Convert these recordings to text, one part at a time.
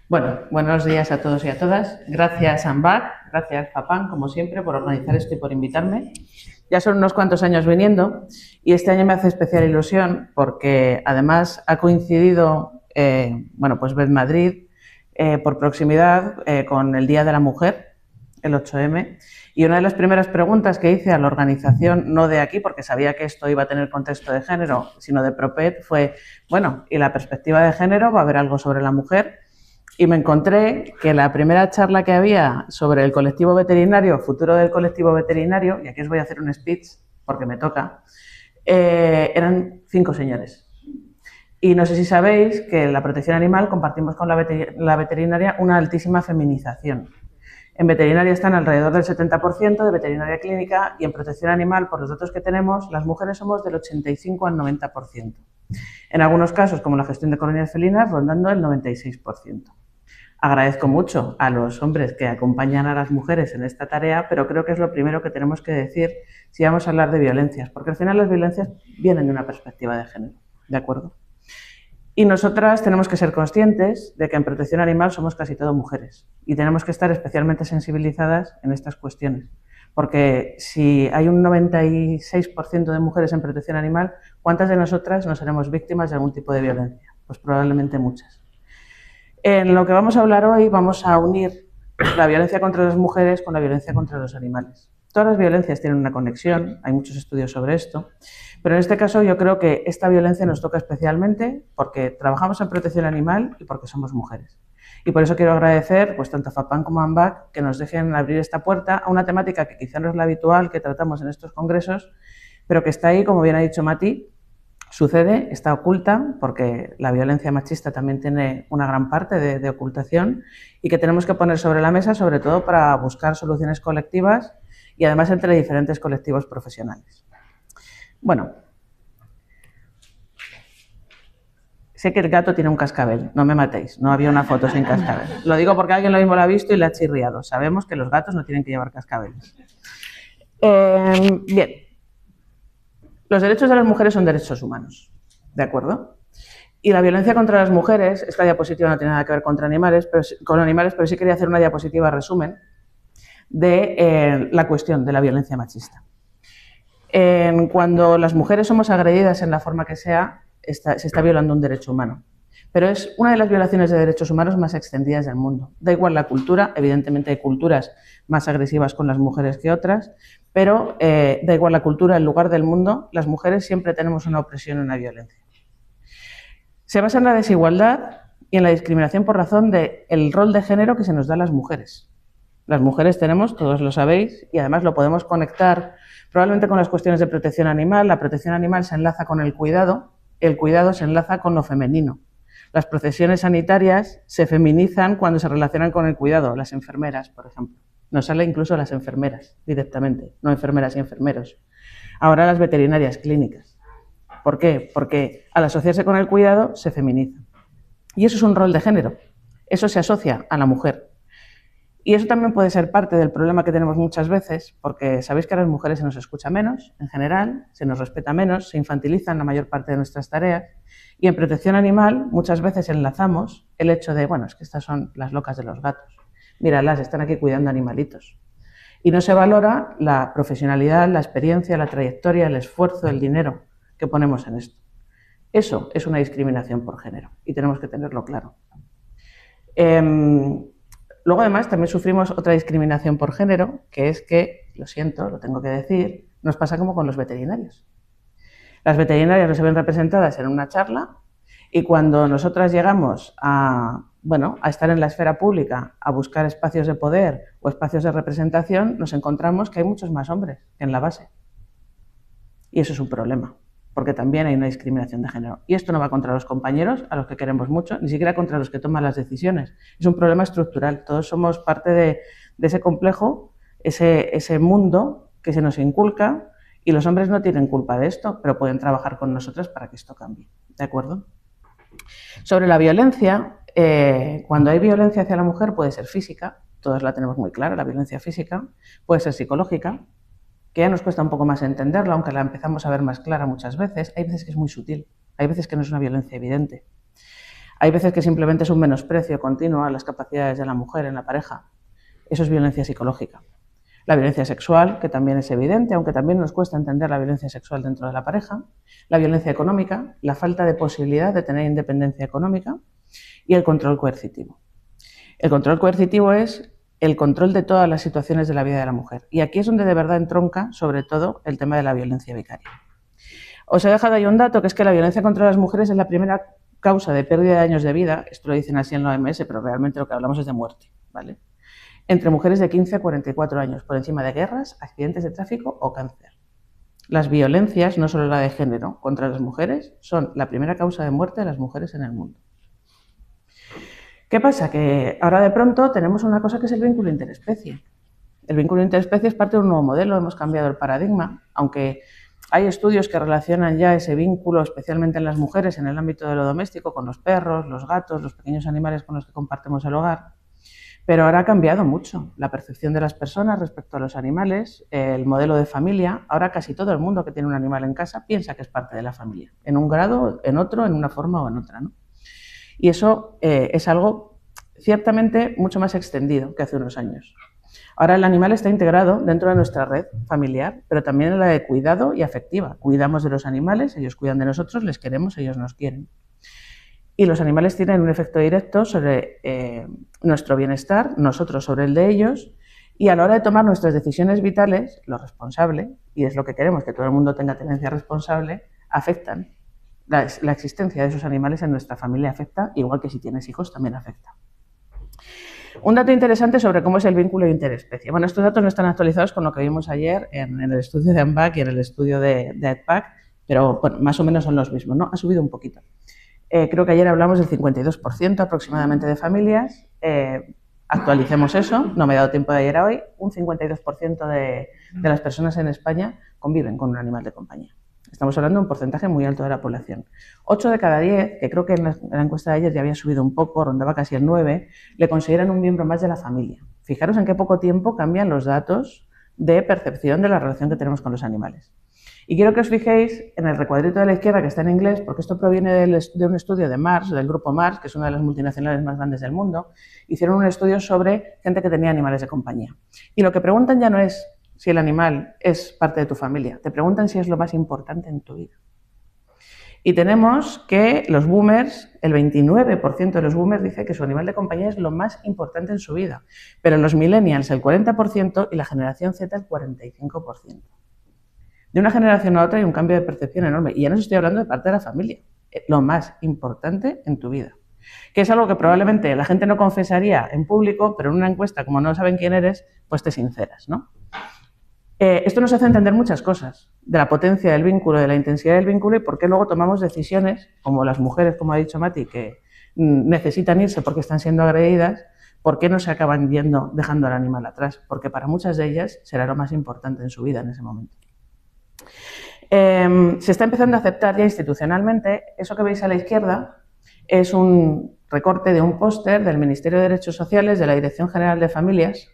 Bueno, buenos días a todos y a todas. Gracias, AMBAC, gracias, Papan, como siempre, por organizar esto y por invitarme. Ya son unos cuantos años viniendo y este año me hace especial ilusión porque además ha coincidido, pues Ved Madrid, por proximidad con el Día de la Mujer, el 8M, y una de las primeras preguntas que hice a la organización, no de aquí, porque sabía que esto iba a tener contexto de género, sino de Propet, fue, bueno, ¿y la perspectiva de género? ¿Va a haber algo sobre la mujer? Y me encontré que la primera charla que había sobre el colectivo veterinario, futuro del colectivo veterinario, y aquí os voy a hacer un speech porque me toca, eran 5 señores. Y no sé si sabéis que en la protección animal compartimos con la veterinaria una altísima feminización. En veterinaria están alrededor del 70% de veterinaria clínica y en protección animal, por los datos que tenemos, las mujeres somos del 85 al 90%. En algunos casos, como la gestión de colonias felinas, rondando el 96%. Agradezco mucho a los hombres que acompañan a las mujeres en esta tarea, pero creo que es lo primero que tenemos que decir si vamos a hablar de violencias, porque al final las violencias vienen de una perspectiva de género, ¿de acuerdo? Y nosotras tenemos que ser conscientes de que en protección animal somos casi todo mujeres y tenemos que estar especialmente sensibilizadas en estas cuestiones, porque si hay un 96% de mujeres en protección animal, ¿cuántas de nosotras no seremos víctimas de algún tipo de violencia? Pues probablemente muchas. En lo que vamos a hablar hoy vamos a unir la violencia contra las mujeres con la violencia contra los animales. Todas las violencias tienen una conexión, hay muchos estudios sobre esto, pero en este caso yo creo que esta violencia nos toca especialmente porque trabajamos en protección animal y porque somos mujeres. Y por eso quiero agradecer pues, tanto a FAPAN como a AMBAC que nos dejen abrir esta puerta a una temática que quizá no es la habitual que tratamos en estos congresos, pero que está ahí, como bien ha dicho Mati, sucede, está oculta, porque la violencia machista también tiene una gran parte de ocultación y que tenemos que poner sobre la mesa, sobre todo para buscar soluciones colectivas y además entre diferentes colectivos profesionales. Bueno, sé que el gato tiene un cascabel, no me matéis, no había una foto sin cascabel. Lo digo porque alguien lo mismo lo ha visto y le ha chirriado. Sabemos que los gatos no tienen que llevar cascabeles. Bien. Los derechos de las mujeres son derechos humanos, ¿de acuerdo? Y la violencia contra las mujeres, esta diapositiva no tiene nada que ver con animales, pero sí quería hacer una diapositiva resumen de la cuestión de la violencia machista. Cuando las mujeres somos agredidas en la forma que sea, se está violando un derecho humano. Pero es una de las violaciones de derechos humanos más extendidas del mundo. Da igual la cultura, evidentemente hay culturas más agresivas con las mujeres que otras, pero da igual la cultura, el lugar del mundo, las mujeres siempre tenemos una opresión y una violencia. Se basa en la desigualdad y en la discriminación por razón del rol de género que se nos da a las mujeres. Las mujeres tenemos, todos lo sabéis, y además lo podemos conectar probablemente con las cuestiones de protección animal. La protección animal se enlaza con el cuidado se enlaza con lo femenino. Las profesiones sanitarias se feminizan cuando se relacionan con el cuidado, las enfermeras, por ejemplo. Nos sale incluso las enfermeras directamente, no enfermeras y enfermeros. Ahora las veterinarias clínicas. ¿Por qué? Porque al asociarse con el cuidado se feminiza. Y eso es un rol de género. Eso se asocia a la mujer. Y eso también puede ser parte del problema que tenemos muchas veces, porque sabéis que a las mujeres se nos escucha menos, en general, se nos respeta menos, se infantilizan la mayor parte de nuestras tareas, y en protección animal muchas veces enlazamos el hecho de, bueno, es que estas son las locas de los gatos, míralas, están aquí cuidando animalitos. Y no se valora la profesionalidad, la experiencia, la trayectoria, el esfuerzo, el dinero que ponemos en esto. Eso es una discriminación por género, y tenemos que tenerlo claro. Luego, además, también sufrimos otra discriminación por género, que es que, lo siento, lo tengo que decir, nos pasa como con los veterinarios. Las veterinarias no se ven representadas en una charla y cuando nosotras llegamos a estar en la esfera pública, a buscar espacios de poder o espacios de representación, nos encontramos que hay muchos más hombres que en la base. Y eso es un problema, porque también hay una discriminación de género. Y esto no va contra los compañeros, a los que queremos mucho, ni siquiera contra los que toman las decisiones. Es un problema estructural. Todos somos parte de ese complejo, ese mundo que se nos inculca, y los hombres no tienen culpa de esto, pero pueden trabajar con nosotras para que esto cambie. ¿De acuerdo? Sobre la violencia, cuando hay violencia hacia la mujer puede ser física, todos la tenemos muy clara, la violencia física, puede ser psicológica, que ya nos cuesta un poco más entenderla, aunque la empezamos a ver más clara muchas veces. Hay veces que es muy sutil, hay veces que no es una violencia evidente. Hay veces que simplemente es un menosprecio continuo a las capacidades de la mujer en la pareja. Eso es violencia psicológica. La violencia sexual, que también es evidente, aunque también nos cuesta entender la violencia sexual dentro de la pareja. La violencia económica, la falta de posibilidad de tener independencia económica y el control coercitivo. El control coercitivo es el control de todas las situaciones de la vida de la mujer. Y aquí es donde de verdad entronca, sobre todo, el tema de la violencia vicaria. Os he dejado ahí un dato, que es que la violencia contra las mujeres es la primera causa de pérdida de años de vida, esto lo dicen así en la OMS, pero realmente lo que hablamos es de muerte, ¿vale? Entre mujeres de 15 a 44 años, por encima de guerras, accidentes de tráfico o cáncer. Las violencias, no solo la de género, contra las mujeres, son la primera causa de muerte de las mujeres en el mundo. ¿Qué pasa? Que ahora de pronto tenemos una cosa que es el vínculo interespecie. El vínculo interespecie es parte de un nuevo modelo, hemos cambiado el paradigma, aunque hay estudios que relacionan ya ese vínculo, especialmente en las mujeres, en el ámbito de lo doméstico, con los perros, los gatos, los pequeños animales con los que compartimos el hogar. Pero ahora ha cambiado mucho la percepción de las personas respecto a los animales, el modelo de familia. Ahora casi todo el mundo que tiene un animal en casa piensa que es parte de la familia, en un grado, en otro, en una forma o en otra, ¿no? Y eso es algo ciertamente mucho más extendido que hace unos años. Ahora el animal está integrado dentro de nuestra red familiar, pero también en la de cuidado y afectiva. Cuidamos de los animales, ellos cuidan de nosotros, les queremos, ellos nos quieren. Y los animales tienen un efecto directo sobre nuestro bienestar, nosotros sobre el de ellos, y a la hora de tomar nuestras decisiones vitales, lo responsable, y es lo que queremos, que todo el mundo tenga tendencia responsable, afectan. La existencia de esos animales en nuestra familia afecta, igual que si tienes hijos también afecta. Un dato interesante sobre cómo es el vínculo interespecie. Bueno, estos datos no están actualizados con lo que vimos ayer en el estudio de ANBAC y en el estudio de EDPAC, pero bueno, más o menos son los mismos, ¿no? Ha subido un poquito. Creo que ayer hablamos del 52% aproximadamente de familias. Actualicemos eso, no me he dado tiempo de ayer a hoy. Un 52% de las personas en España conviven con un animal de compañía. Estamos hablando de un porcentaje muy alto de la población. 8 de cada 10, que creo que en la encuesta de ayer ya había subido un poco, rondaba casi el 9, le consideran un miembro más de la familia. Fijaros en qué poco tiempo cambian los datos de percepción de la relación que tenemos con los animales. Y quiero que os fijéis en el recuadrito de la izquierda que está en inglés, porque esto proviene de un estudio de Mars, del grupo Mars, que es una de las multinacionales más grandes del mundo. Hicieron un estudio sobre gente que tenía animales de compañía. Y lo que preguntan ya no es si el animal es parte de tu familia, te preguntan si es lo más importante en tu vida. Y tenemos que los boomers, el 29% de los boomers dice que su animal de compañía es lo más importante en su vida, pero los millennials el 40% y la generación Z el 45%. De una generación a otra hay un cambio de percepción enorme. Y ya no os estoy hablando de parte de la familia. Lo más importante en tu vida. Que es algo que probablemente la gente no confesaría en público, pero en una encuesta, como no saben quién eres, pues te sinceras, ¿no? Esto nos hace entender muchas cosas. De la potencia del vínculo, de la intensidad del vínculo y por qué luego tomamos decisiones, como las mujeres, como ha dicho Mati, que necesitan irse porque están siendo agredidas, ¿por qué no se acaban yendo dejando al animal atrás? Porque para muchas de ellas será lo más importante en su vida en ese momento. Se está empezando a aceptar ya institucionalmente. Eso que veis a la izquierda es un recorte de un póster del Ministerio de Derechos Sociales de la Dirección General de Familias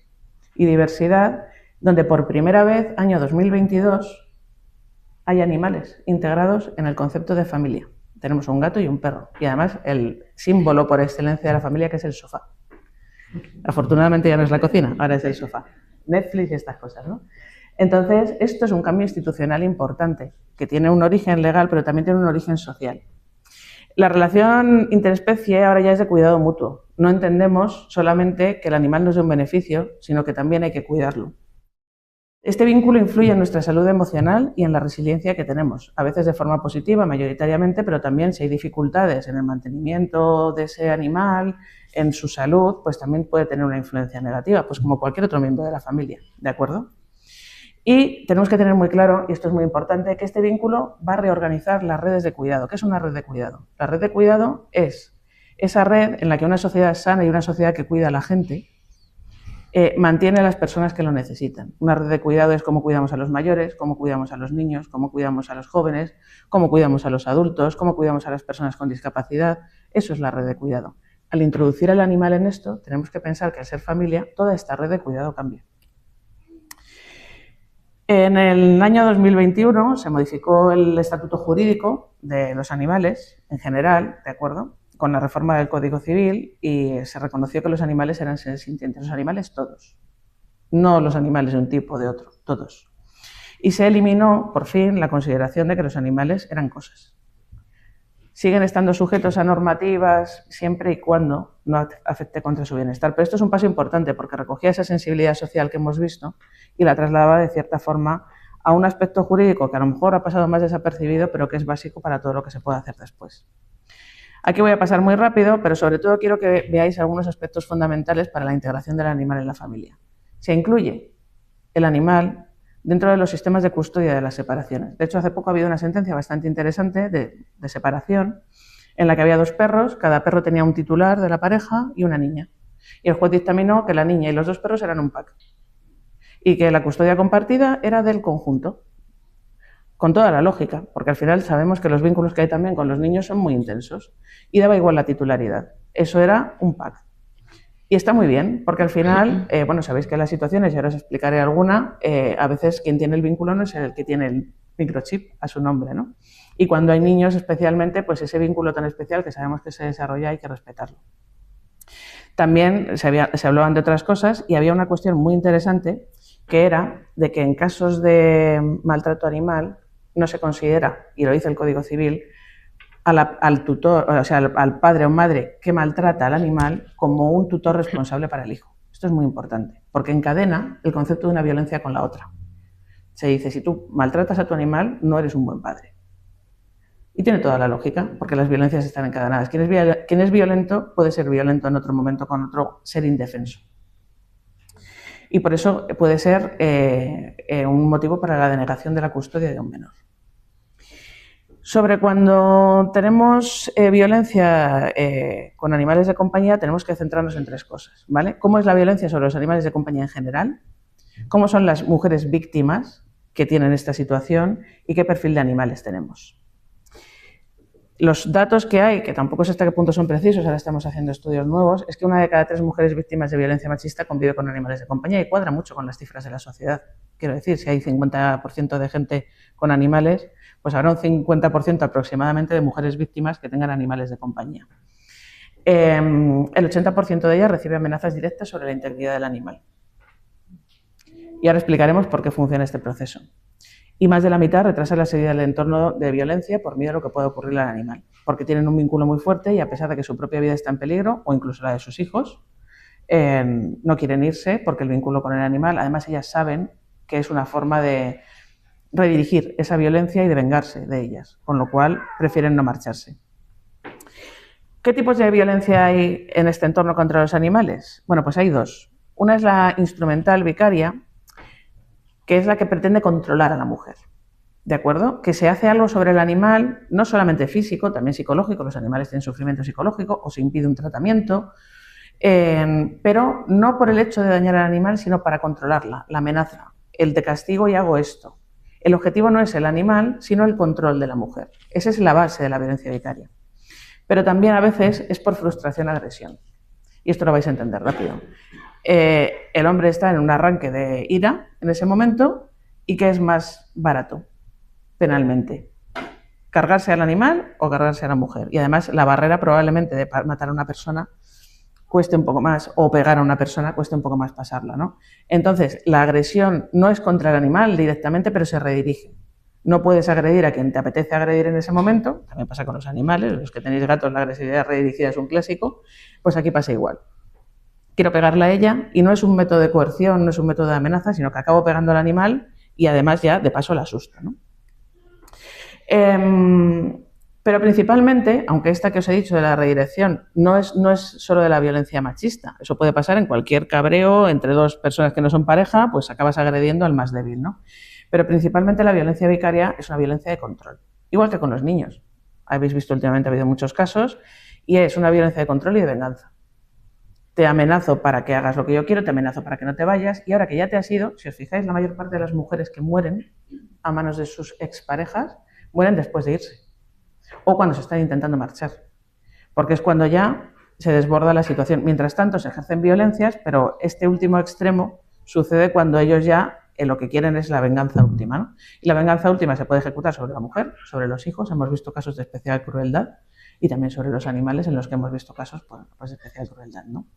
y Diversidad, donde por primera vez, año 2022, hay animales integrados en el concepto de familia. Tenemos un gato y un perro, y además el símbolo por excelencia de la familia, que es el sofá. Afortunadamente ya no es la cocina, ahora es el sofá. Netflix y estas cosas, ¿no? Entonces, esto es un cambio institucional importante, que tiene un origen legal, pero también tiene un origen social. La relación interespecie ahora ya es de cuidado mutuo. No entendemos solamente que el animal nos dé un beneficio, sino que también hay que cuidarlo. Este vínculo influye en nuestra salud emocional y en la resiliencia que tenemos, a veces de forma positiva, mayoritariamente, pero también si hay dificultades en el mantenimiento de ese animal, en su salud, pues también puede tener una influencia negativa, pues como cualquier otro miembro de la familia, ¿de acuerdo? Y tenemos que tener muy claro, y esto es muy importante, que este vínculo va a reorganizar las redes de cuidado. ¿Qué es una red de cuidado? La red de cuidado es esa red en la que una sociedad sana y una sociedad que cuida a la gente mantiene a las personas que lo necesitan. Una red de cuidado es cómo cuidamos a los mayores, cómo cuidamos a los niños, cómo cuidamos a los jóvenes, cómo cuidamos a los adultos, cómo cuidamos a las personas con discapacidad. Eso es la red de cuidado. Al introducir al animal en esto, tenemos que pensar que al ser familia, toda esta red de cuidado cambia. En el año 2021 se modificó el estatuto jurídico de los animales en general, ¿de acuerdo? con la reforma del Código Civil y se reconoció que los animales eran seres sintientes, los animales todos, no los animales de un tipo o de otro, todos. Y se eliminó, por fin, la consideración de que los animales eran cosas. Siguen estando sujetos a normativas siempre y cuando no afecte contra su bienestar. Pero esto es un paso importante porque recogía esa sensibilidad social que hemos visto y la trasladaba de cierta forma a un aspecto jurídico que a lo mejor ha pasado más desapercibido, pero que es básico para todo lo que se puede hacer después. Aquí voy a pasar muy rápido, pero sobre todo quiero que veáis algunos aspectos fundamentales para la integración del animal en la familia. Se incluye el animal dentro de los sistemas de custodia de las separaciones. De hecho, hace poco ha habido una sentencia bastante interesante de separación en la que había 2 perros, cada perro tenía un titular de la pareja y una niña. Y el juez dictaminó que la niña y los 2 perros eran un pack y que la custodia compartida era del conjunto, con toda la lógica, porque al final sabemos que los vínculos que hay también con los niños son muy intensos y daba igual la titularidad. Eso era un pack. Y está muy bien, porque al final, bueno, sabéis que las situaciones, y ahora os explicaré alguna, a veces quien tiene el vínculo no es el que tiene el microchip a su nombre, ¿no? Y cuando hay niños especialmente, pues ese vínculo tan especial que sabemos que se desarrolla hay que respetarlo. También se hablaban de otras cosas y había una cuestión muy interesante que era de que en casos de maltrato animal no se considera, y lo dice el Código Civil, al tutor, o sea, al padre o madre que maltrata al animal como un tutor responsable para el hijo. Esto es muy importante, porque encadena el concepto de una violencia con la otra. Se dice, si tú maltratas a tu animal, no eres un buen padre. Y tiene toda la lógica, porque las violencias están encadenadas. Quien es violento puede ser violento en otro momento con otro ser indefenso. Y por eso puede ser un motivo para la denegación de la custodia de un menor. Sobre cuando tenemos violencia con animales de compañía, tenemos que centrarnos en 3 cosas, ¿vale? ¿Cómo es la violencia sobre los animales de compañía en general? ¿Cómo son las mujeres víctimas que tienen esta situación? ¿Y qué perfil de animales tenemos? Los datos que hay, que tampoco sé hasta qué punto son precisos, ahora estamos haciendo estudios nuevos, es que 1 de cada 3 mujeres víctimas de violencia machista convive con animales de compañía y cuadra mucho con las cifras de la sociedad. Quiero decir, si hay 50% de gente con animales, pues habrá un 50% aproximadamente de mujeres víctimas que tengan animales de compañía. El 80% de ellas recibe amenazas directas sobre la integridad del animal. Y ahora explicaremos por qué funciona este proceso. Y más de la mitad retrasa la salida del entorno de violencia por miedo a lo que pueda ocurrirle al animal, porque tienen un vínculo muy fuerte y a pesar de que su propia vida está en peligro, o incluso la de sus hijos, no quieren irse porque el vínculo con el animal, además ellas saben que es una forma de redirigir esa violencia y de vengarse de ellas, con lo cual prefieren no marcharse. ¿Qué tipos de violencia hay en este entorno contra los animales? Bueno, pues hay 2. Una es la instrumental vicaria, que es la que pretende controlar a la mujer, ¿de acuerdo? Que se hace algo sobre el animal, no solamente físico, también psicológico, los animales tienen sufrimiento psicológico o se impide un tratamiento, pero no por el hecho de dañar al animal, sino para controlarla, la amenaza, el te castigo y hago esto. El objetivo no es el animal, sino el control de la mujer. Esa es la base de la violencia vicaria. Pero también a veces es por frustración-agresión. Y esto lo vais a entender rápido. El hombre está en un arranque de ira en ese momento y ¿qué es más barato penalmente? ¿Cargarse al animal o cargarse a la mujer? Y además la barrera probablemente de matar a una persona cueste un poco más, o pegar a una persona cueste un poco más pasarla, ¿no? Entonces, la agresión no es contra el animal directamente, pero se redirige. No puedes agredir a quien te apetece agredir en ese momento, también pasa con los animales, los que tenéis gatos, la agresividad redirigida es un clásico, pues aquí pasa igual. Quiero pegarle a ella y no es un método de coerción, no es un método de amenaza, sino que acabo pegando al animal y además ya de paso la asusto, ¿no? Pero principalmente, aunque esta que os he dicho de la redirección no es solo de la violencia machista, eso puede pasar en cualquier cabreo entre 2 personas que no son pareja, pues acabas agrediendo al más débil, ¿no? Pero principalmente la violencia vicaria es una violencia de control, igual que con los niños. Habéis visto últimamente, ha habido muchos casos, y es una violencia de control y de venganza. Te amenazo para que hagas lo que yo quiero, te amenazo para que no te vayas, y ahora que ya te has ido, si os fijáis, la mayor parte de las mujeres que mueren a manos de sus exparejas mueren después de irse o cuando se están intentando marchar, porque es cuando ya se desborda la situación. Mientras tanto se ejercen violencias, pero este último extremo sucede cuando ellos ya lo que quieren es la venganza última, ¿no? Y la venganza última se puede ejecutar sobre la mujer, sobre los hijos, hemos visto casos de especial crueldad, y también sobre los animales, en los que hemos visto casos pues, de especial crueldad, ¿no?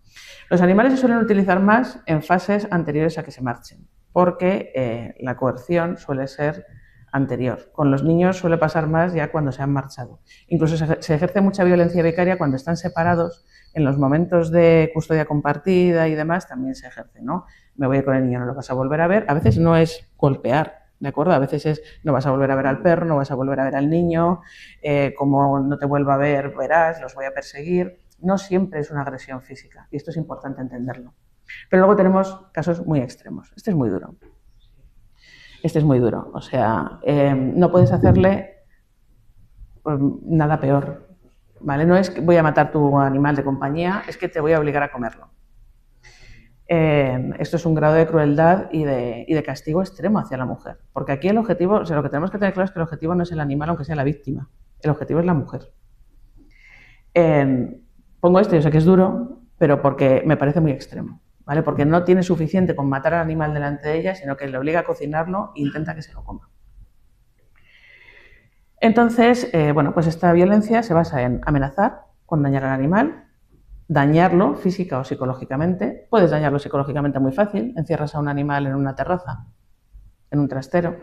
Los animales se suelen utilizar más en fases anteriores a que se marchen, porque la coerción suele ser anterior. Con los niños suele pasar más ya cuando se han marchado. Incluso se ejerce mucha violencia vicaria cuando están separados. En los momentos de custodia compartida y demás también se ejerce, ¿no? Me voy a ir con el niño, no lo vas a volver a ver. A veces no es golpear, ¿de acuerdo? A veces es, no vas a volver a ver al perro, no vas a volver a ver al niño, como no te vuelva a ver, verás, los voy a perseguir. No siempre es una agresión física, y esto es importante entenderlo. Pero luego tenemos casos muy extremos. Este es muy duro. Este es muy duro. O sea, no puedes hacerle nada peor, ¿vale? No es que voy a matar tu animal de compañía, es que te voy a obligar a comerlo. Esto es un grado de crueldad y de castigo extremo hacia la mujer. Porque aquí el objetivo, o sea, lo que tenemos que tener claro es que el objetivo no es el animal, aunque sea la víctima. El objetivo es la mujer. Pongo esto, yo sé que es duro, pero porque me parece muy extremo, ¿vale? Porque no tiene suficiente con matar al animal delante de ella, sino que le obliga a cocinarlo e intenta que se lo coma. Entonces, bueno, pues esta violencia se basa en amenazar con dañar al animal, dañarlo física o psicológicamente. Puedes dañarlo psicológicamente muy fácil, encierras a un animal en una terraza, en un trastero,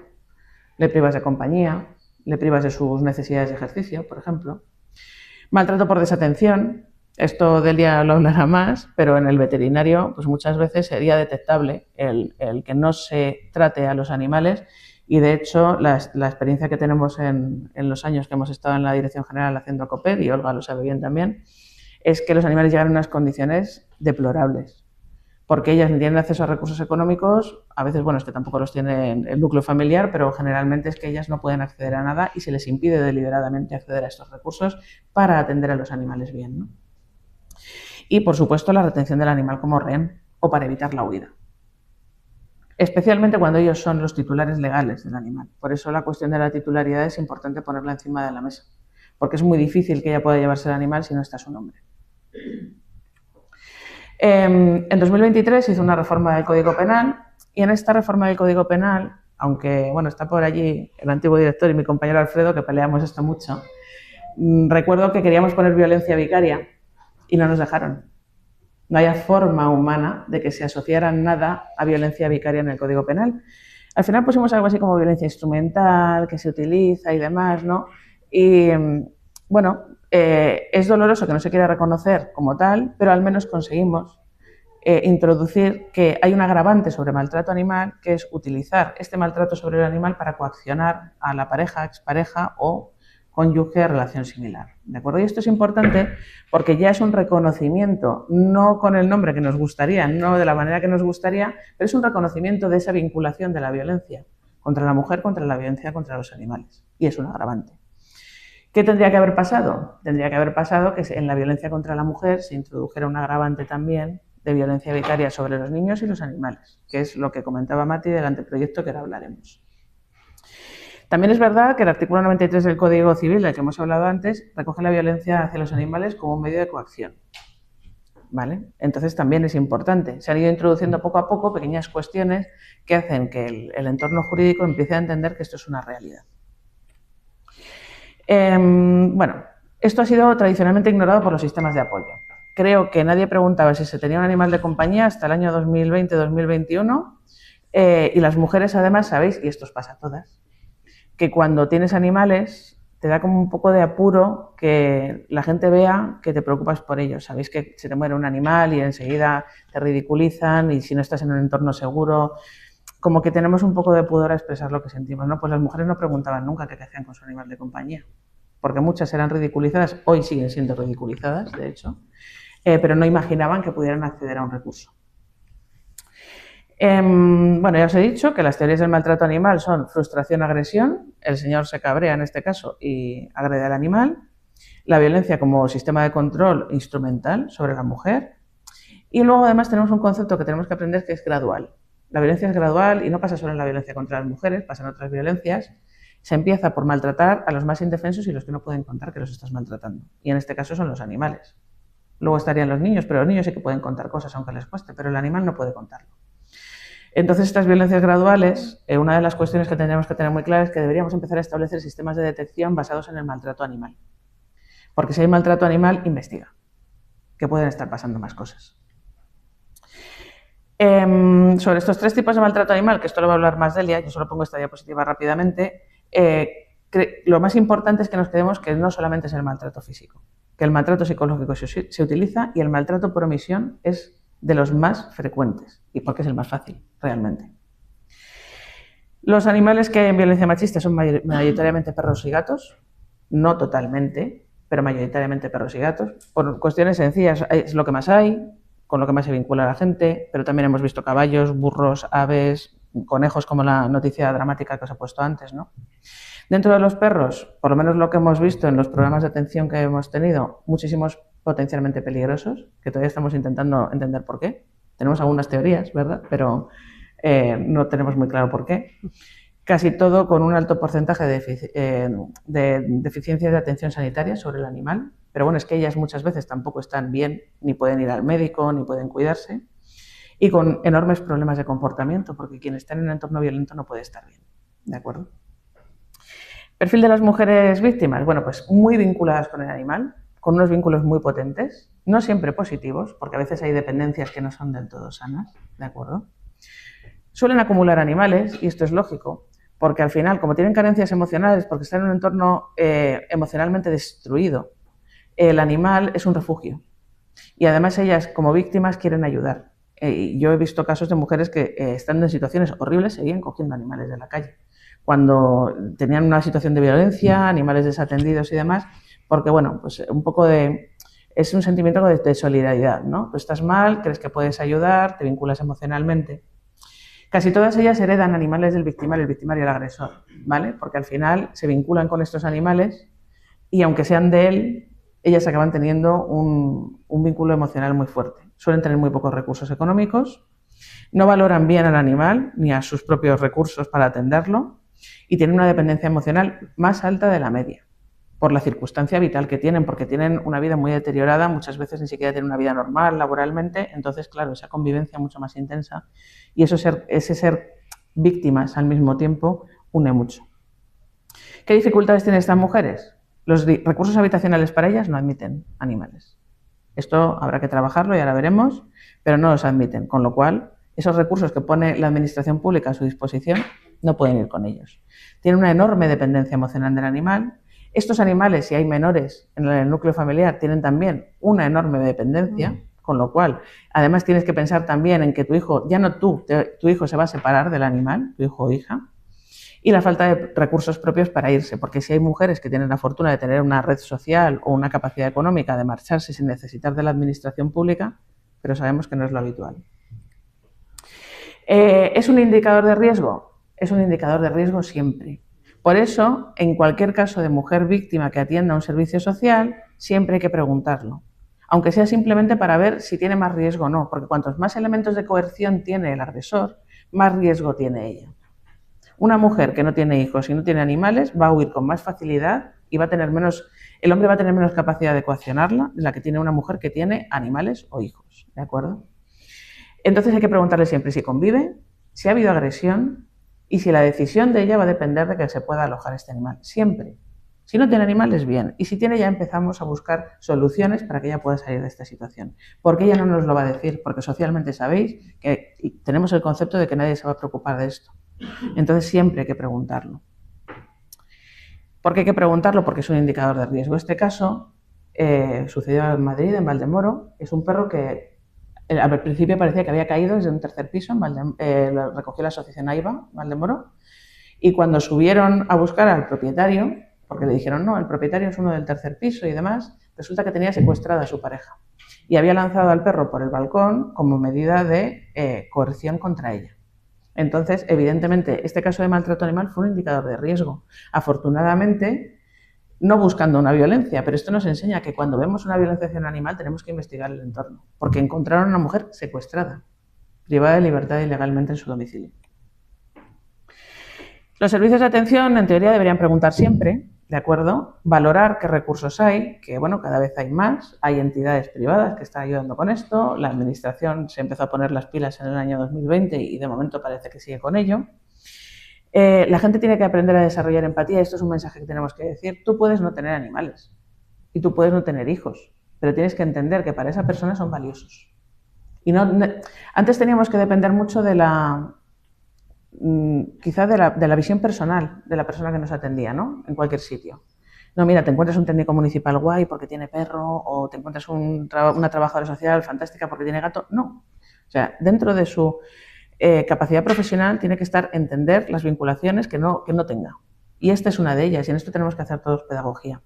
le privas de compañía, le privas de sus necesidades de ejercicio, por ejemplo. Maltrato por desatención, esto Delia lo hablará más, pero en el veterinario pues muchas veces sería detectable el que no se trate a los animales, y de hecho la experiencia que tenemos en los años que hemos estado en la Dirección General haciendo COPED, y Olga lo sabe bien también, es que los animales llegan en unas condiciones deplorables, porque ellas no tienen acceso a recursos económicos, a veces, bueno, es que tampoco los tiene el núcleo familiar, pero generalmente es que ellas no pueden acceder a nada y se les impide deliberadamente acceder a estos recursos para atender a los animales bien, ¿no? Y, por supuesto, la retención del animal como rehén o para evitar la huida. Especialmente cuando ellos son los titulares legales del animal. Por eso la cuestión de la titularidad es importante ponerla encima de la mesa, porque es muy difícil que ella pueda llevarse el animal si no está su nombre. En 2023 se hizo una reforma del Código Penal, y en esta reforma del Código Penal, aunque bueno, está por allí el antiguo director y mi compañero Alfredo, que peleamos esto mucho, recuerdo que queríamos poner violencia vicaria y no nos dejaron. No hay forma humana de que se asociara nada a violencia vicaria en el Código Penal. Al final pusimos algo así como violencia instrumental, que se utiliza y demás, ¿no? Y bueno, es doloroso que no se quiera reconocer como tal, pero al menos conseguimos introducir que hay un agravante sobre maltrato animal, que es utilizar este maltrato sobre el animal para coaccionar a la pareja, expareja o cónyuge de relación similar, ¿de acuerdo? Y esto es importante porque ya es un reconocimiento, no con el nombre que nos gustaría, no de la manera que nos gustaría, pero es un reconocimiento de esa vinculación de la violencia contra la mujer, contra la violencia contra los animales, y es un agravante. ¿Qué tendría que haber pasado? Tendría que haber pasado que en la violencia contra la mujer se introdujera un agravante también de violencia vicaria sobre los niños y los animales, que es lo que comentaba Mati del anteproyecto que ahora hablaremos. También es verdad que el artículo 93 del Código Civil, del que hemos hablado antes, recoge la violencia hacia los animales como un medio de coacción, ¿vale? Entonces también es importante. Se han ido introduciendo poco a poco pequeñas cuestiones que hacen que el entorno jurídico empiece a entender que esto es una realidad. Bueno, esto ha sido tradicionalmente ignorado por los sistemas de apoyo. Creo que nadie preguntaba si se tenía un animal de compañía hasta el año 2020-2021, y las mujeres además sabéis, y esto os pasa a todas, que cuando tienes animales te da como un poco de apuro que la gente vea que te preocupas por ellos. Sabéis que se te muere un animal y enseguida te ridiculizan, y si no estás en un entorno seguro, como que tenemos un poco de pudor a expresar lo que sentimos, ¿no? Pues las mujeres no preguntaban nunca qué hacían con su animal de compañía, porque muchas eran ridiculizadas, hoy siguen siendo ridiculizadas, de hecho, pero no imaginaban que pudieran acceder a un recurso. Bueno, ya os he dicho que las teorías del maltrato animal son frustración-agresión, el señor se cabrea en este caso y agrede al animal, la violencia como sistema de control instrumental sobre la mujer, y luego además tenemos un concepto que tenemos que aprender, que es gradual. La violencia es gradual y no pasa solo en la violencia contra las mujeres, pasa en otras violencias. Se empieza por maltratar a los más indefensos y los que no pueden contar que los estás maltratando, y en este caso son los animales. Luego estarían los niños, pero los niños sí que pueden contar cosas aunque les cueste, pero el animal no puede contarlo. Entonces, estas violencias graduales, una de las cuestiones que tendríamos que tener muy claras es que deberíamos empezar a establecer sistemas de detección basados en el maltrato animal. Porque si hay maltrato animal, investiga, que pueden estar pasando más cosas. Sobre estos 3 tipos de maltrato animal, que esto lo va a hablar más Delia, yo solo pongo esta diapositiva rápidamente, lo más importante es que nos quedemos que no solamente es el maltrato físico, que el maltrato psicológico se utiliza y el maltrato por omisión es de los más frecuentes y porque es el más fácil, realmente. Los animales que hay en violencia machista son mayoritariamente perros y gatos, no totalmente, pero mayoritariamente perros y gatos, por cuestiones sencillas, es lo que más hay, con lo que más se vincula a la gente, pero también hemos visto caballos, burros, aves, conejos, como la noticia dramática que os he puesto antes, ¿no? Dentro de los perros, por lo menos lo que hemos visto en los programas de atención que hemos tenido, muchísimos potencialmente peligrosos, que todavía estamos intentando entender por qué. Tenemos algunas teorías, ¿verdad? Pero no tenemos muy claro por qué. Casi todo con un alto porcentaje de deficiencias de atención sanitaria sobre el animal. Pero bueno, es que ellas muchas veces tampoco están bien, ni pueden ir al médico, ni pueden cuidarse. Y con enormes problemas de comportamiento, porque quien está en un entorno violento no puede estar bien. ¿De acuerdo? Perfil de las mujeres víctimas. Bueno, pues muy vinculadas con el animal, con unos vínculos muy potentes, no siempre positivos, porque a veces hay dependencias que no son del todo sanas. ¿De acuerdo? Suelen acumular animales, y esto es lógico, porque al final, como tienen carencias emocionales, porque están en un entorno emocionalmente destruido, el animal es un refugio. Y además ellas, como víctimas, quieren ayudar. Yo he visto casos de mujeres que, estando en situaciones horribles, seguían cogiendo animales de la calle. Cuando tenían una situación de violencia, animales desatendidos y demás, porque, bueno, pues un poco de... Es un sentimiento de solidaridad, ¿no? Tú estás mal, crees que puedes ayudar, te vinculas emocionalmente. Casi todas ellas heredan animales del victimario, el victimario el agresor, ¿vale? Porque al final se vinculan con estos animales y aunque sean de él, ellas acaban teniendo un vínculo emocional muy fuerte. Suelen tener muy pocos recursos económicos, no valoran bien al animal ni a sus propios recursos para atenderlo y tienen una dependencia emocional más alta de la media por la circunstancia vital que tienen, porque tienen una vida muy deteriorada, muchas veces ni siquiera tienen una vida normal laboralmente, entonces, claro, esa convivencia mucho más intensa y ese ser víctimas al mismo tiempo une mucho. ¿Qué dificultades tienen estas mujeres? Los recursos habitacionales para ellas no admiten animales. Esto habrá que trabajarlo y ahora veremos, pero no los admiten, con lo cual esos recursos que pone la administración pública a su disposición no pueden ir con ellos. Tienen una enorme dependencia emocional del animal. Estos animales, si hay menores en el núcleo familiar, tienen también una enorme dependencia, con lo cual, además tienes que pensar también en que tu hijo, ya no tú, tu hijo se va a separar del animal, tu hijo o hija, y la falta de recursos propios para irse, porque si hay mujeres que tienen la fortuna de tener una red social o una capacidad económica de marcharse sin necesitar de la administración pública, pero sabemos que no es lo habitual. ¿Es un indicador de riesgo? Es un indicador de riesgo siempre. Por eso, en cualquier caso de mujer víctima que atienda a un servicio social, siempre hay que preguntarlo, aunque sea simplemente para ver si tiene más riesgo o no, porque cuantos más elementos de coerción tiene el agresor, más riesgo tiene ella. Una mujer que no tiene hijos y no tiene animales va a huir con más facilidad y va a tener menos, el hombre va a tener menos capacidad de coaccionarla de la que tiene una mujer que tiene animales o hijos, ¿de acuerdo? Entonces hay que preguntarle siempre si convive, si ha habido agresión y si la decisión de ella va a depender de que se pueda alojar este animal, siempre. Si no tiene animales, bien. Y si tiene, ya empezamos a buscar soluciones para que ella pueda salir de esta situación. Porque ella no nos lo va a decir, porque socialmente sabéis que tenemos el concepto de que nadie se va a preocupar de esto. Entonces siempre hay que preguntarlo. ¿Por qué hay que preguntarlo? Porque es un indicador de riesgo. Este caso sucedió en Madrid, en Valdemoro. Es un perro que al principio parecía que había caído desde un tercer piso, lo recogió la asociación AIBA, Valdemoro, y cuando subieron a buscar al propietario, porque le dijeron, no, el propietario es uno del tercer piso y demás, resulta que tenía secuestrada a su pareja y había lanzado al perro por el balcón como medida de coerción contra ella. Entonces, evidentemente, este caso de maltrato animal fue un indicador de riesgo. Afortunadamente, no buscando una violencia, pero esto nos enseña que cuando vemos una violencia hacia un animal tenemos que investigar el entorno, porque encontraron a una mujer secuestrada, privada de libertad ilegalmente en su domicilio. Los servicios de atención, en teoría, deberían preguntar siempre, ¿de acuerdo? Valorar qué recursos hay, que bueno, cada vez hay más, hay entidades privadas que están ayudando con esto, la administración se empezó a poner las pilas en el año 2020 y de momento parece que sigue con ello. La gente tiene que aprender a desarrollar empatía, esto es un mensaje que tenemos que decir, tú puedes no tener animales y tú puedes no tener hijos, pero tienes que entender que para esa persona son valiosos. Y antes teníamos que depender mucho de quizá de la visión personal de la persona que nos atendía, ¿no? En cualquier sitio. No, mira, te encuentras un técnico municipal guay porque tiene perro, o te encuentras una trabajadora social fantástica porque tiene gato. No. O sea, dentro de su capacidad profesional tiene que estar entender las vinculaciones que no tenga. Y esta es una de ellas, y en esto tenemos que hacer todos pedagogía.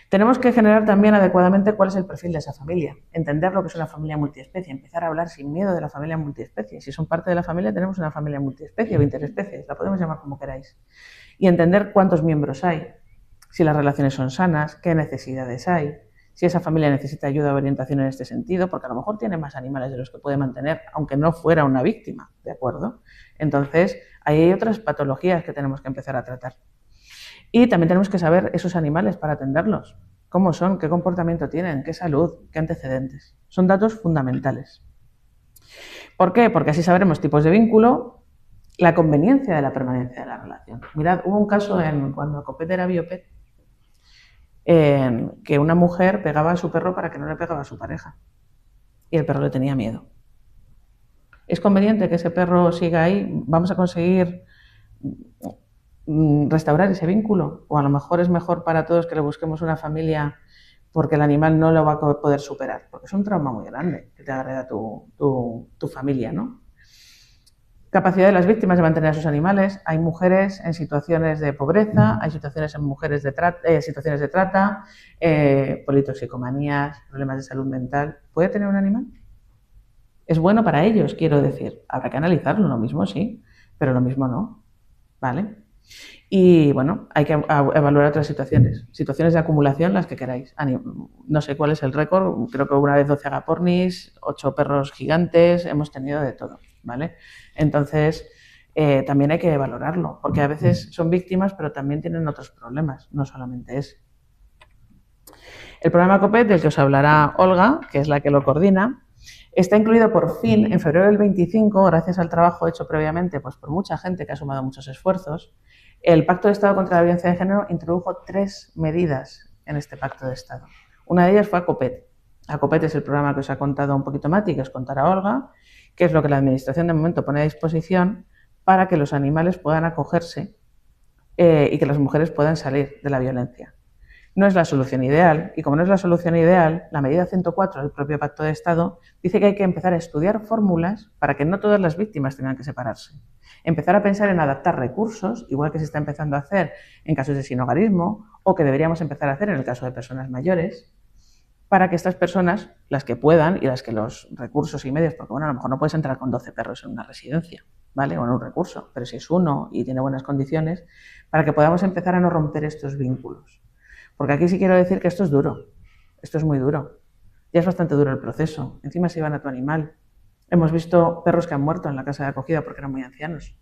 Tenemos que generar también adecuadamente cuál es el perfil de esa familia, entender lo que es una familia multiespecie, empezar a hablar sin miedo de la familia multiespecie. Si son parte de la familia, tenemos una familia multiespecie o interespecies, la podemos llamar como queráis. Y entender cuántos miembros hay, si las relaciones son sanas, qué necesidades hay, si esa familia necesita ayuda o orientación en este sentido, porque a lo mejor tiene más animales de los que puede mantener, aunque no fuera una víctima, ¿de acuerdo? Entonces, ahí hay otras patologías que tenemos que empezar a tratar. Y también tenemos que saber esos animales para atenderlos, cómo son, qué comportamiento tienen, qué salud, qué antecedentes. Son datos fundamentales. ¿Por qué? Porque así sabremos tipos de vínculo, la conveniencia de la permanencia de la relación. Mirad, hubo un caso cuando Copet era Biopet, que una mujer pegaba a su perro para que no le pegaba a su pareja. Y el perro le tenía miedo. ¿Es conveniente que ese perro siga ahí? ¿Vamos a conseguir restaurar ese vínculo? O a lo mejor es mejor para todos que le busquemos una familia porque el animal no lo va a poder superar, porque es un trauma muy grande que te agreda tu familia, ¿no? Capacidad de las víctimas de mantener a sus animales. Hay mujeres en situaciones de pobreza, hay situaciones en mujeres situaciones de trata, politoxicomanías, problemas de salud mental. ¿Puede tener un animal? Es bueno para ellos, quiero decir. Habrá que analizarlo, lo mismo sí, pero lo mismo no, ¿vale? Y bueno, hay que evaluar otras situaciones de acumulación, las que queráis. No sé cuál es el récord, creo que una vez 12 agapornis, 8 perros gigantes, hemos tenido de todo, ¿vale? Entonces, también hay que valorarlo, porque a veces son víctimas, pero también tienen otros problemas, no solamente ese. El programa COPET, del que os hablará Olga, que es la que lo coordina, está incluido por fin en febrero del 25, gracias al trabajo hecho previamente pues, por mucha gente que ha sumado muchos esfuerzos. El Pacto de Estado contra la Violencia de Género introdujo 3 medidas en este Pacto de Estado. Una de ellas fue ACOPET. ACOPET es el programa que os ha contado un poquito Mati, que os contará Olga, que es lo que la Administración de momento pone a disposición para que los animales puedan acogerse y que las mujeres puedan salir de la violencia. No es la solución ideal, y como no es la solución ideal, la medida 104 del propio Pacto de Estado dice que hay que empezar a estudiar fórmulas para que no todas las víctimas tengan que separarse. Empezar a pensar en adaptar recursos, igual que se está empezando a hacer en casos de sinhogarismo, o que deberíamos empezar a hacer en el caso de personas mayores, para que estas personas, las que puedan, y las que los recursos y medios, porque bueno, a lo mejor no puedes entrar con 12 perros en una residencia, ¿vale? O en un recurso, pero si es uno y tiene buenas condiciones, para que podamos empezar a no romper estos vínculos. Porque aquí sí quiero decir que esto es duro, esto es muy duro. Ya es bastante duro el proceso, encima se llevan a tu animal. Hemos visto perros que han muerto en la casa de acogida porque eran muy ancianos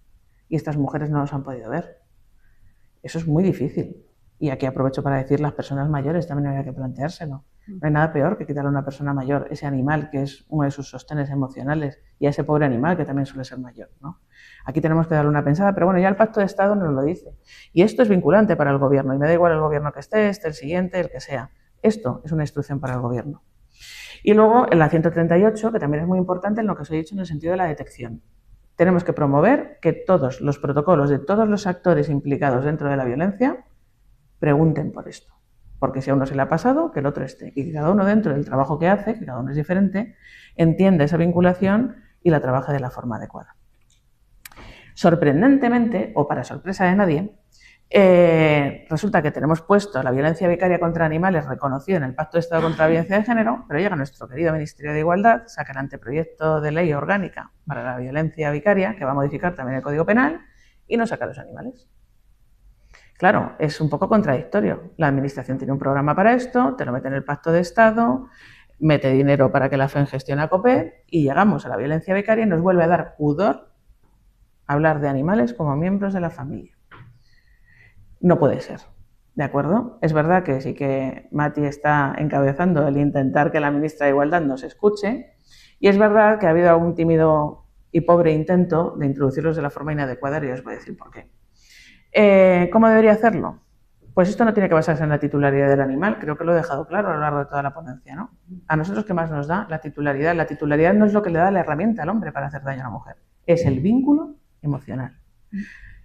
y estas mujeres no los han podido ver. Eso es muy difícil. Y aquí aprovecho para decir, las personas mayores también habría que planteárselo. No hay nada peor que quitarle a una persona mayor ese animal que es uno de sus sostenes emocionales y a ese pobre animal que también suele ser mayor, ¿no? Aquí tenemos que darle una pensada, pero bueno, ya el Pacto de Estado nos lo dice. Y esto es vinculante para el Gobierno, y me da igual el Gobierno que esté el siguiente, el que sea. Esto es una instrucción para el Gobierno. Y luego en la 138, que también es muy importante en lo que os he dicho en el sentido de la detección. Tenemos que promover que todos los protocolos de todos los actores implicados dentro de la violencia pregunten por esto. Porque si a uno se le ha pasado, que el otro esté. Y que cada uno dentro del trabajo que hace, que cada uno es diferente, entienda esa vinculación y la trabaje de la forma adecuada. Sorprendentemente, o para sorpresa de nadie, resulta que tenemos puesto la violencia vicaria contra animales reconocida en el Pacto de Estado contra la Violencia de Género, pero llega nuestro querido Ministerio de Igualdad, saca el anteproyecto de ley orgánica para la violencia vicaria, que va a modificar también el Código Penal, y no saca los animales. Claro, es un poco contradictorio. La Administración tiene un programa para esto, te lo mete en el Pacto de Estado, mete dinero para que la FEN gestione a COPET y llegamos a la violencia vicaria y nos vuelve a dar pudor hablar de animales como miembros de la familia. No puede ser. ¿De acuerdo? Es verdad que sí que Mati está encabezando el intentar que la ministra de Igualdad nos escuche, y es verdad que ha habido algún tímido y pobre intento de introducirlos de la forma inadecuada, y os voy a decir por qué. ¿Cómo debería hacerlo? Pues esto no tiene que basarse en la titularidad del animal, creo que lo he dejado claro a lo largo de toda la ponencia, ¿no? A nosotros, ¿qué más nos da? La titularidad. La titularidad no es lo que le da la herramienta al hombre para hacer daño a la mujer, es el vínculo emocional.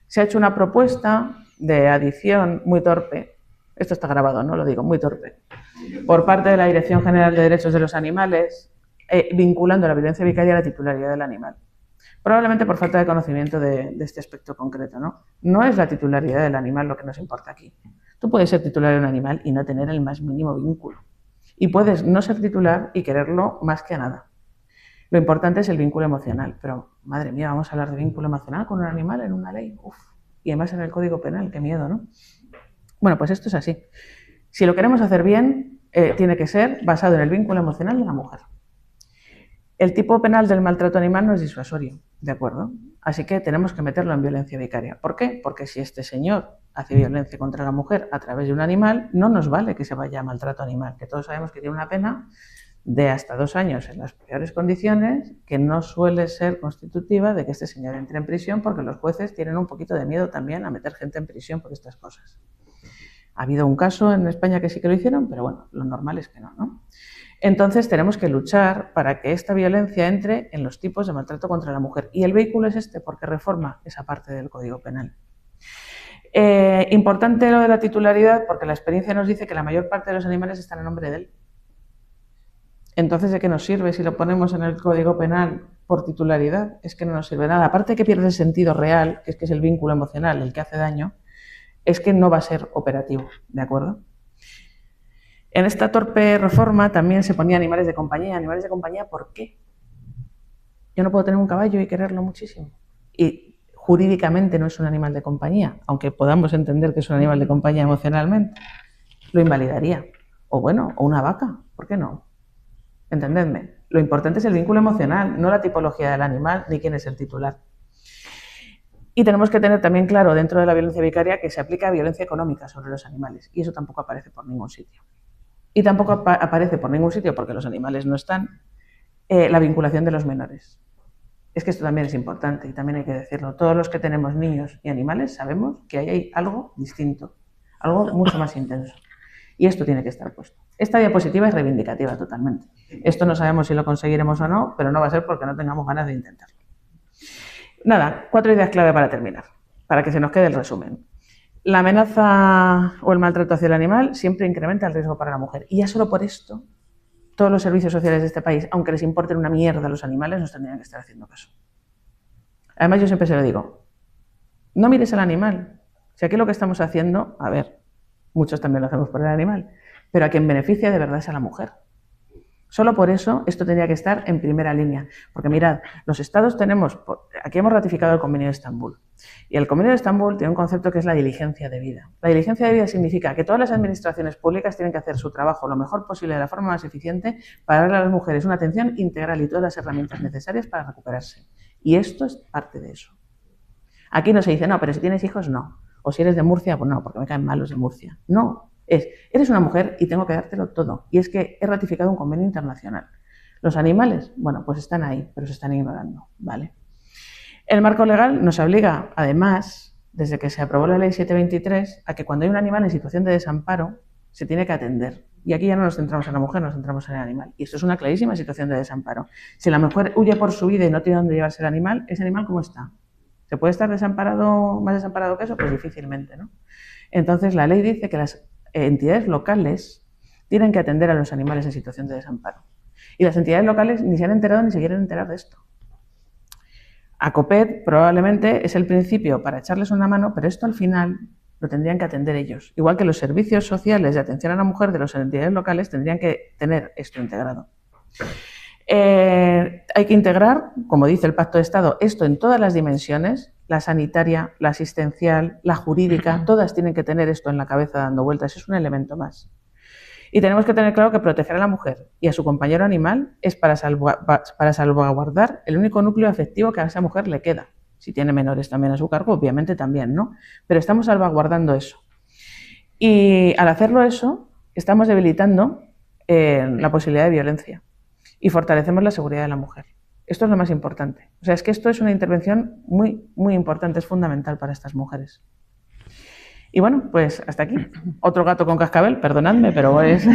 Se ha hecho una propuesta de adición muy torpe, esto está grabado, no lo digo, muy torpe, por parte de la Dirección General de Derechos de los Animales, vinculando la violencia vicaria a la titularidad del animal. Probablemente por falta de conocimiento de este aspecto concreto, ¿no? No es la titularidad del animal lo que nos importa aquí. Tú puedes ser titular de un animal y no tener el más mínimo vínculo. Y puedes no ser titular y quererlo más que a nada. Lo importante es el vínculo emocional. Pero, madre mía, vamos a hablar de vínculo emocional con un animal en una ley. Uf. Y además en el Código Penal, qué miedo, ¿no? Bueno, pues esto es así. Si lo queremos hacer bien, tiene que ser basado en el vínculo emocional de la mujer. El tipo penal del maltrato animal no es disuasorio, ¿de acuerdo? Así que tenemos que meterlo en violencia vicaria. ¿Por qué? Porque si este señor hace violencia contra la mujer a través de un animal, no nos vale que se vaya a maltrato animal, que todos sabemos que tiene una pena de hasta 2 años en las peores condiciones, que no suele ser constitutiva de que este señor entre en prisión, porque los jueces tienen un poquito de miedo también a meter gente en prisión por estas cosas. Ha habido un caso en España que sí que lo hicieron, pero bueno, lo normal es que no, ¿no? Entonces tenemos que luchar para que esta violencia entre en los tipos de maltrato contra la mujer. Y el vehículo es este porque reforma esa parte del Código Penal. Importante lo de la titularidad porque la experiencia nos dice que la mayor parte de los animales están a nombre de él. Entonces, ¿de qué nos sirve si lo ponemos en el Código Penal por titularidad? Es que no nos sirve nada. Aparte que pierde el sentido real, que es el vínculo emocional el que hace daño, es que no va a ser operativo, ¿de acuerdo? En esta torpe reforma también se ponía animales de compañía. ¿Animales de compañía por qué? Yo no puedo tener un caballo y quererlo muchísimo. Y jurídicamente no es un animal de compañía, aunque podamos entender que es un animal de compañía emocionalmente. Lo invalidaría. O bueno, o una vaca, ¿por qué no? Entendedme. Lo importante es el vínculo emocional, no la tipología del animal ni quién es el titular. Y tenemos que tener también claro dentro de la violencia vicaria que se aplica violencia económica sobre los animales. Y eso tampoco aparece por ningún sitio. Y tampoco aparece por ningún sitio, porque los animales no están, la vinculación de los menores. Es que esto también es importante y también hay que decirlo. Todos los que tenemos niños y animales sabemos que ahí hay algo distinto, algo mucho más intenso. Y esto tiene que estar puesto. Esta diapositiva es reivindicativa totalmente. Esto no sabemos si lo conseguiremos o no, pero no va a ser porque no tengamos ganas de intentarlo. Nada, 4 ideas clave para terminar, para que se nos quede el resumen. La amenaza o el maltrato hacia el animal siempre incrementa el riesgo para la mujer. Y ya solo por esto, todos los servicios sociales de este país, aunque les importen una mierda a los animales, nos tendrían que estar haciendo caso. Además, yo siempre se lo digo, no mires al animal. Si aquí lo que estamos haciendo, a ver, muchos también lo hacemos por el animal, pero a quien beneficia de verdad es a la mujer. Solo por eso esto tendría que estar en primera línea. Porque mirad, los estados tenemos, aquí hemos ratificado el Convenio de Estambul. Y el Convenio de Estambul tiene un concepto que es la diligencia de vida. La diligencia de vida significa que todas las administraciones públicas tienen que hacer su trabajo lo mejor posible de la forma más eficiente para darle a las mujeres una atención integral y todas las herramientas necesarias para recuperarse. Y esto es parte de eso. Aquí no se dice, no, pero si tienes hijos, no. O si eres de Murcia, pues no, porque me caen mal los de Murcia. No. Eres una mujer y tengo que dártelo todo. Y es que he ratificado un convenio internacional. Los animales, bueno, pues están ahí, pero se están ignorando, ¿vale? El marco legal nos obliga, además, desde que se aprobó la ley 723, a que cuando hay un animal en situación de desamparo, se tiene que atender. Y aquí ya no nos centramos en la mujer, nos centramos en el animal. Y esto es una clarísima situación de desamparo. Si la mujer huye por su vida y no tiene dónde llevarse el animal, ¿ese animal cómo está? ¿Se puede estar desamparado, más desamparado que eso? Pues difícilmente, ¿no? Entonces, la ley dice que las entidades locales tienen que atender a los animales en situación de desamparo. Y las entidades locales ni se han enterado ni se quieren enterar de esto. ACOPED probablemente es el principio para echarles una mano, pero esto al final lo tendrían que atender ellos. Igual que los servicios sociales de atención a la mujer de las entidades locales tendrían que tener esto integrado. Hay que integrar, como dice el Pacto de Estado, esto en todas las dimensiones, la sanitaria, la asistencial, la jurídica, todas tienen que tener esto en la cabeza dando vueltas, es un elemento más. Y tenemos que tener claro que proteger a la mujer y a su compañero animal es para salvaguardar el único núcleo afectivo que a esa mujer le queda. Si tiene menores también a su cargo, obviamente también, ¿no? Pero estamos salvaguardando eso. Y al hacerlo eso, estamos debilitando la posibilidad de violencia y fortalecemos la seguridad de la mujer. Esto es lo más importante. O sea, es que esto es una intervención muy, muy importante, es fundamental para estas mujeres. Y bueno, pues hasta aquí. Otro gato con cascabel, perdonadme, pero es...